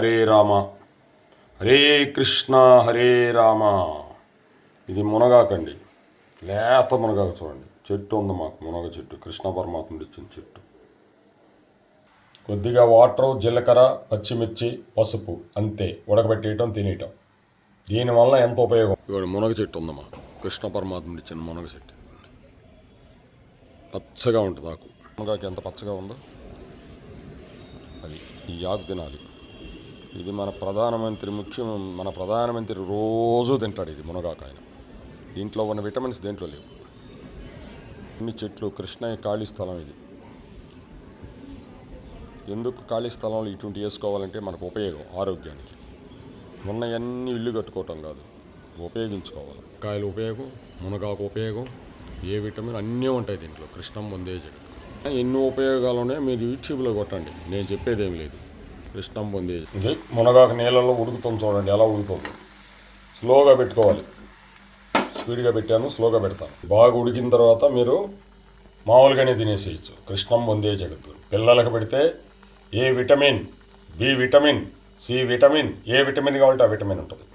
హరే రామ, హరే కృష్ణ హరే రామ. ఇది మునగాకండి, లేత మునగాకు. చూడండి, చెట్టు ఉంది మాకు, మునగ చెట్టు, కృష్ణ పరమాత్ముడు ఇచ్చిన చెట్టు. కొద్దిగా వాటరు, జీలకర్ర, పచ్చిమిర్చి, పసుపు, అంతే. ఉడకబెట్టేయటం, తినేయటం. దీనివల్ల ఎంత ఉపయోగం. ఇవాళ మునగ చెట్టు ఉంది మాకు, కృష్ణ పరమాత్ముడు ఇచ్చిన మునగ చెట్టు. పచ్చగా ఉంటుంది ఆకు. మునగాకు ఎంత పచ్చగా ఉందో అది. ఈ ఆకు తినాలి. ఇది మన ప్రధానమంత్రి రోజు తింటాడు ఇది మునగాకు. ఆయన దీంట్లో ఉన్న విటమిన్స్ దేంట్లో లేవు. ఇన్ని చెట్లు, కృష్ణయ్య ఖాళీ స్థలం ఇది. ఎందుకు ఖాళీ స్థలంలో ఇటువంటి వేసుకోవాలంటే మనకు ఉపయోగం, ఆరోగ్యానికి. ఉన్నవన్నీ ఇల్లు కట్టుకోవటం కాదు, ఉపయోగించుకోవాలి. కాయలు ఉపయోగం, మునగాకు ఉపయోగం, ఏ విటమిన్ అన్నీ ఉంటాయి దీంట్లో. కృష్ణం వందే జగత్. ఎన్నో ఉపయోగాలు ఉన్నాయి. మీరు యూట్యూబ్లో కొట్టండి, నేను చెప్పేది ఏం లేదు. కృష్ణం వందే ఇది. మునగాకు నీళ్ళలో ఉడుకుతుంది, చూడండి ఎలా ఉడుకుతుంది. స్లోగా పెట్టుకోవాలి. స్పీడ్గా పెట్టాను, స్లోగా పెడతాను. బాగా ఉడికిన తర్వాత మీరు మామూలుగానే తినేసేయచ్చు. కృష్ణం వందే జగత్తు. పిల్లలకు పెడితే A vitamin, B vitamin, C vitamin, A vitamin కావాలంటే ఆ విటమిన్ ఉంటుంది.